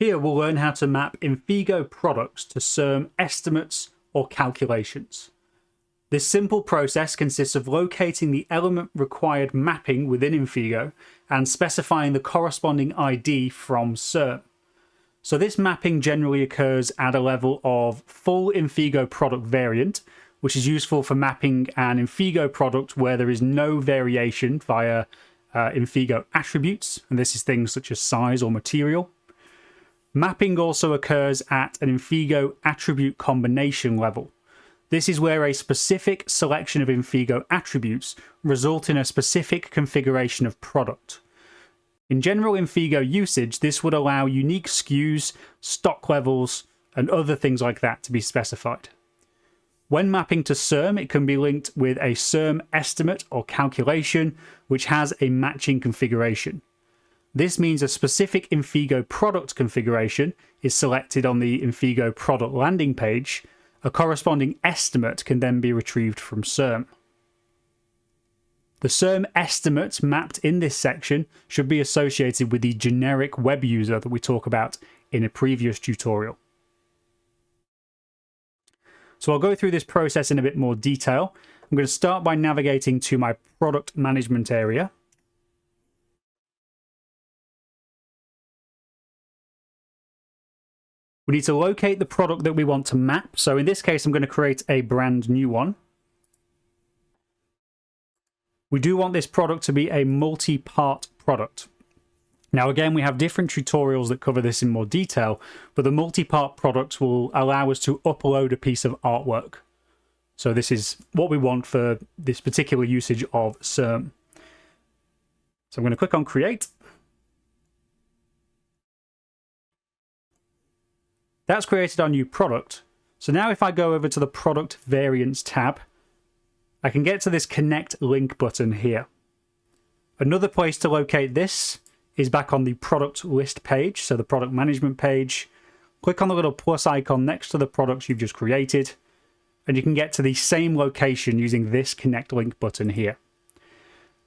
Here we'll learn how to map Infigo products to CERM estimates or calculations. This simple process consists of locating the element required mapping within Infigo and specifying the corresponding ID from CERM. So this mapping generally occurs at a level of full Infigo product variant, which is useful for mapping an Infigo product where there is no variation via Infigo attributes, and this is things such as size or material. Mapping also occurs at an Infigo attribute combination level. This is where a specific selection of Infigo attributes result in a specific configuration of product. In general Infigo usage, this would allow unique SKUs, stock levels, and other things like that to be specified. When mapping to CERM, it can be linked with a CERM estimate or calculation, which has a matching configuration. This means a specific Infigo product configuration is selected on the Infigo product landing page. A corresponding estimate can then be retrieved from CERM. The CERM estimate mapped in this section should be associated with the generic web user that we talk about in a previous tutorial. So I'll go through this process in a bit more detail. I'm going to start by navigating to my product management area. We need to locate the product that we want to map. So in this case, I'm going to create a brand new one. We do want this product to be a multi-part product. Now, again, we have different tutorials that cover this in more detail, but the multi-part product will allow us to upload a piece of artwork. So this is what we want for this particular usage of CERM. So I'm going to click on Create. That's created our new product. So now if I go over to the Product Variants tab, I can get to this Connect Link button here. Another place to locate this is back on the product list page, so the product management page. Click on the little plus icon next to the products you've just created, and you can get to the same location using this Connect Link button here.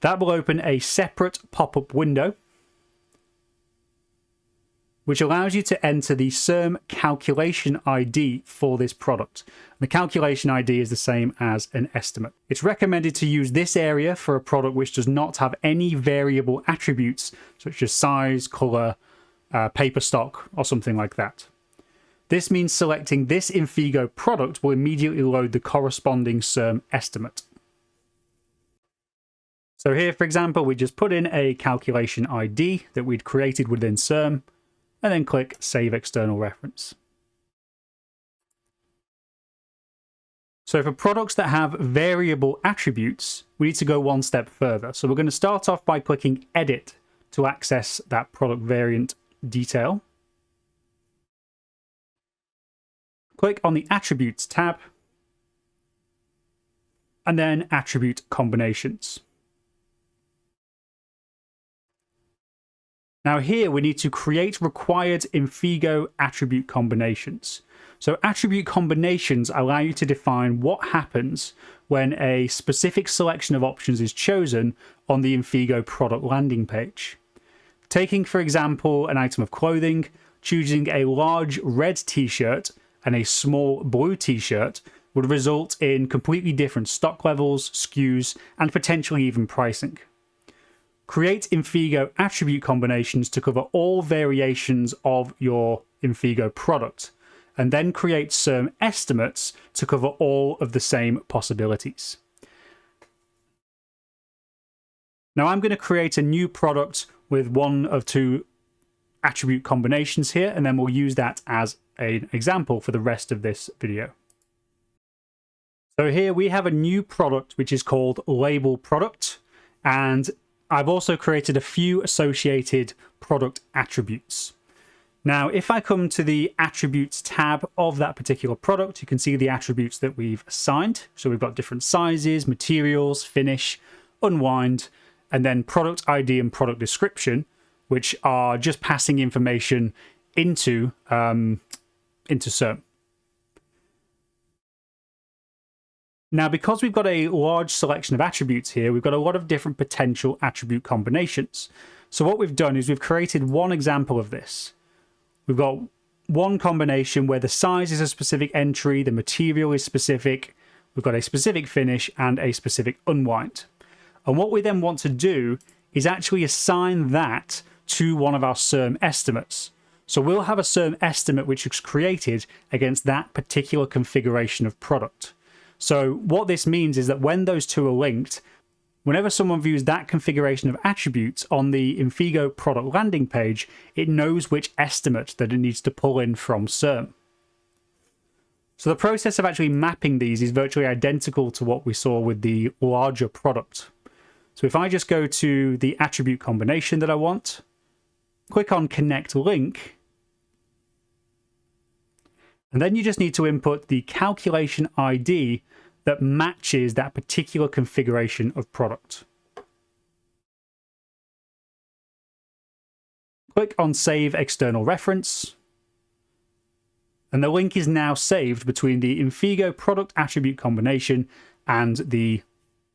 That will open a separate pop-up window, which allows you to enter the CERM calculation ID for this product. The calculation ID is the same as an estimate. It's recommended to use this area for a product which does not have any variable attributes, such as size, color, paper stock, or something like that. This means selecting this Infigo product will immediately load the corresponding CERM estimate. So here, for example, we just put in a calculation ID that we'd created within CERM, and then click Save External Reference. So for products that have variable attributes, we need to go one step further. So we're going to start off by clicking Edit to access that product variant detail. Click on the Attributes tab, and then Attribute Combinations. Now here we need to create required Infigo attribute combinations. So attribute combinations allow you to define what happens when a specific selection of options is chosen on the Infigo product landing page. Taking, for example, an item of clothing, choosing a large red t-shirt and a small blue t-shirt would result in completely different stock levels, SKUs, and potentially even pricing. Create Infigo attribute combinations to cover all variations of your Infigo product, and then create CERM estimates to cover all of the same possibilities. Now I'm going to create a new product with one of two attribute combinations here, and then we'll use that as an example for the rest of this video. So here we have a new product which is called Label Product, and I've also created a few associated product attributes. Now, if I come to the Attributes tab of that particular product, you can see the attributes that we've assigned. So we've got different sizes, materials, finish, unwind, and then product ID and product description, which are just passing information into CERM. Now, because we've got a large selection of attributes here, we've got a lot of different potential attribute combinations. So what we've done is we've created one example of this. We've got one combination where the size is a specific entry, the material is specific, we've got a specific finish and a specific unwind. And what we then want to do is actually assign that to one of our CERM estimates. So we'll have a CERM estimate which is created against that particular configuration of product. So what this means is that when those two are linked, whenever someone views that configuration of attributes on the Infigo product landing page, it knows which estimate that it needs to pull in from CERM. So the process of actually mapping these is virtually identical to what we saw with the larger product. So if I just go to the attribute combination that I want, click on Connect Link, and then you just need to input the calculation ID that matches that particular configuration of product. Click on Save External Reference, and the link is now saved between the Infigo product attribute combination and the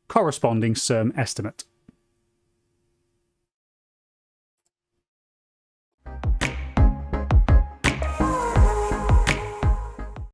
corresponding CERM estimate.